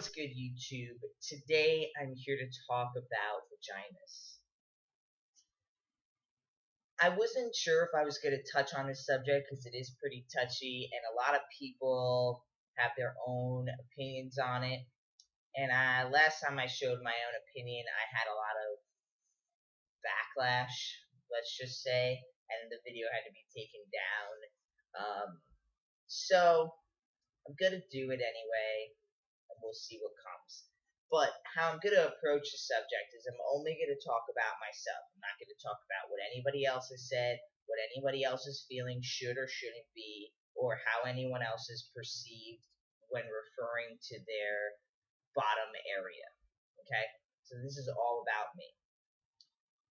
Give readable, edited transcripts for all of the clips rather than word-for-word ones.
What's good, YouTube? Today I'm here to talk about vaginas. I wasn't sure if I was going to touch on this subject because it is pretty touchy, and a lot of people have their own opinions on it. And last time I showed my own opinion, I had a lot of backlash, let's just say, and the video had to be taken down. So I'm going to do it anyway, and we'll see what comes. But how I'm going to approach the subject is I'm only going to talk about myself. I'm not going to talk about what anybody else has said, what anybody else's feeling should or shouldn't be, or how anyone else is perceived when referring to their bottom area. Okay? So this is all about me.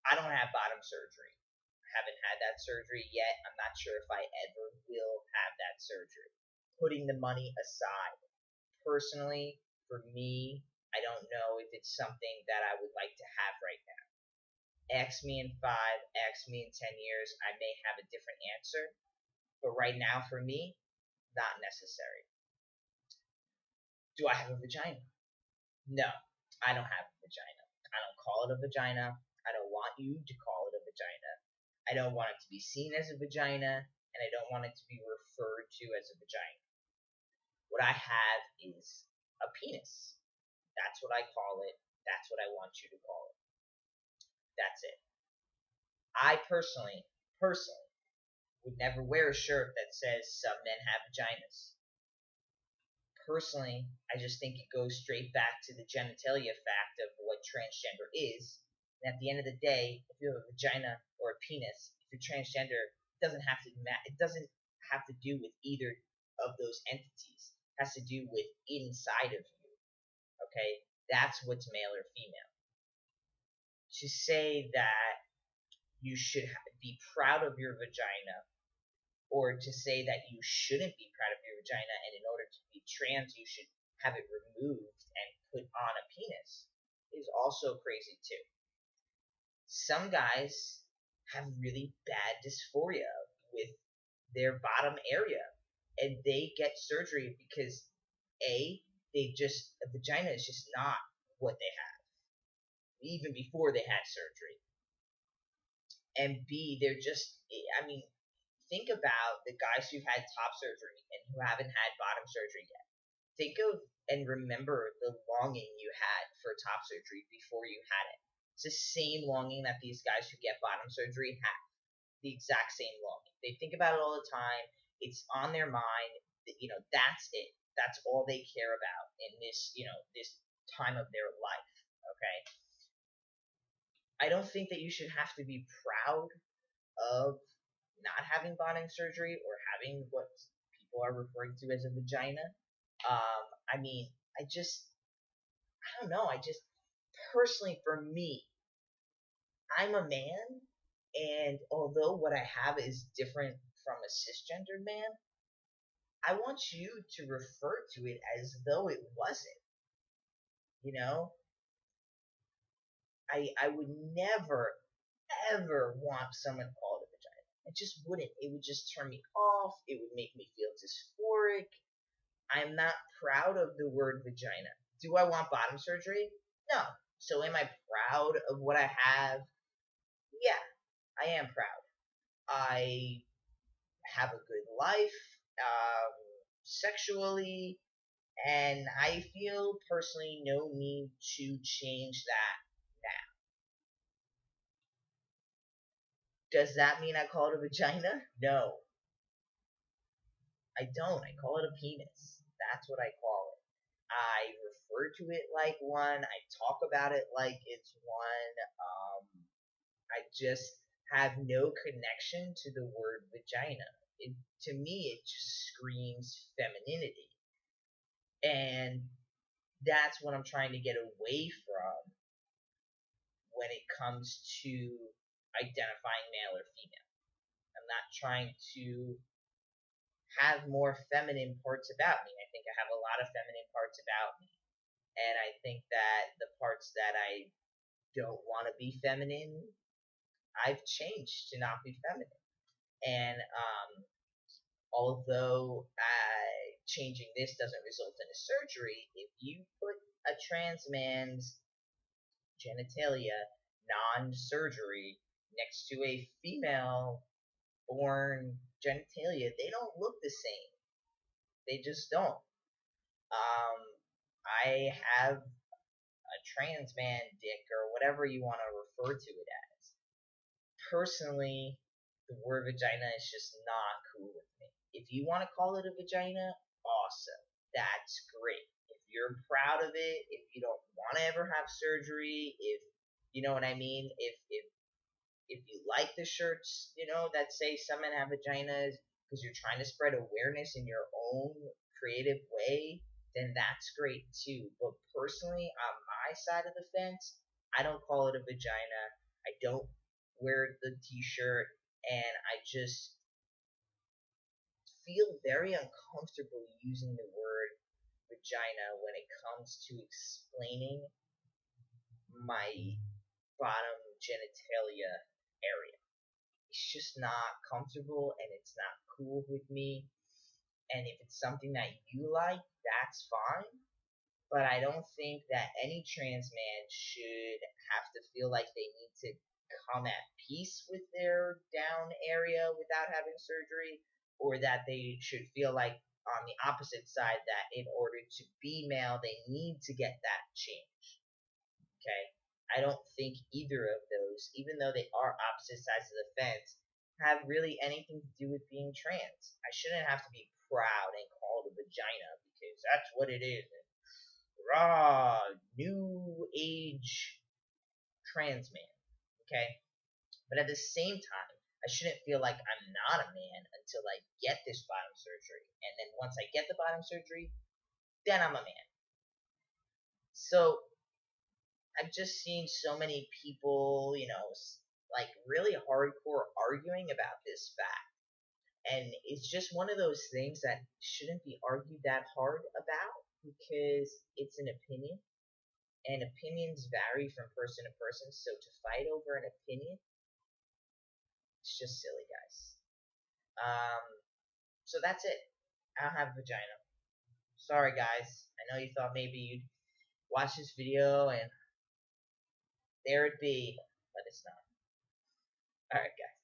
I don't have bottom surgery. I haven't had that surgery yet. I'm not sure if I ever will have that surgery. Putting the money aside, personally, for me, I don't know if it's something that I would like to have right now. Ask me in 5, ask me in 10 years, I may have a different answer. But right now, for me, not necessary. Do I have a vagina? No, I don't have a vagina. I don't call it a vagina. I don't want you to call it a vagina. I don't want it to be seen as a vagina, and I don't want it to be referred to as a vagina. What I have is a penis. That's what I call it. That's what I want you to call it. That's it. I personally would never wear a shirt that says some men have vaginas. Personally, I just think it goes straight back to the genitalia fact of what transgender is. And at the end of the day, if you have a vagina or a penis, if you're transgender, it doesn't have to do with either of those entities. It has to do with inside of you. Okay? That's what's male or female. To say that you should be proud of your vagina, or to say that you shouldn't be proud of your vagina, and in order to be trans, you should have it removed and put on a penis, is also crazy too. Some guys have really bad dysphoria with their bottom area, and they get surgery because a vagina is just not what they have, even before they had surgery. And B, they're just, I mean, think about the guys who've had top surgery and who haven't had bottom surgery yet. Think of and remember the longing you had for top surgery before you had it. It's the same longing that these guys who get bottom surgery have. The exact same longing. They think about it all the time. It's on their mind. That's it. That's all they care about in this, this time of their life. Okay? I don't think that you should have to be proud of not having bottom surgery or having what people are referring to as a vagina. I don't know. Personally, for me, I'm a man, and although what I have is different from a cisgendered man, I want you to refer to it as though it wasn't. I would never, ever want someone to call it a vagina. I just wouldn't. It would just turn me off. It would make me feel dysphoric. I'm not proud of the word vagina. Do I want bottom surgery? No. So am I proud of what I have? Yeah, I am proud. I have a good life, sexually, and I feel personally no need to change that now. Does that mean I call it a vagina? No. I don't. I call it a penis. That's what I call it. I refer to it like one. I talk about it like it's one. I just have no connection to the word vagina. To me, it just screams femininity. And that's what I'm trying to get away from when it comes to identifying male or female. I'm not trying to have more feminine parts about me. I think I have a lot of feminine parts about me. And I think that the parts that I don't want to be feminine, I've changed to not be feminine. And although changing this doesn't result in a surgery, if you put a trans man's genitalia, non-surgery, next to a female-born genitalia, they don't look the same. They just don't. I have a trans man dick, or whatever you want to refer to it as. Personally, the word vagina is just not cool with me. If you want to call it a vagina, awesome. That's great. If you're proud of it, if you don't want to ever have surgery, if you know what I mean, if you like the shirts, that say some men have vaginas because you're trying to spread awareness in your own creative way, then that's great too. But personally, on my side of the fence, I don't call it a vagina. I don't wear the t-shirt, and I just feel very uncomfortable using the word vagina when it comes to explaining my bottom genitalia area. It's just not comfortable, and it's not cool with me. And if it's something that you like, that's fine. But I don't think that any trans man should have to feel like they need to come at peace with their down area without having surgery, or that they should feel like on the opposite side that in order to be male they need to get that change. Okay? I don't think either of those, even though they are opposite sides of the fence, have really anything to do with being trans. I shouldn't have to be proud and call it a vagina because that's what it is. Raw, new age trans man. Okay? But at the same time, I shouldn't feel like I'm not a man until I get this bottom surgery. And then once I get the bottom surgery, then I'm a man. So I've just seen so many people, like really hardcore arguing about this fact. And it's just one of those things that shouldn't be argued that hard about because it's an opinion. And opinions vary from person to person. So to fight over an opinion, it's just silly, guys. So that's it. I don't have a vagina. Sorry, guys. I know you thought maybe you'd watch this video and there it be, but it's not. Alright, guys.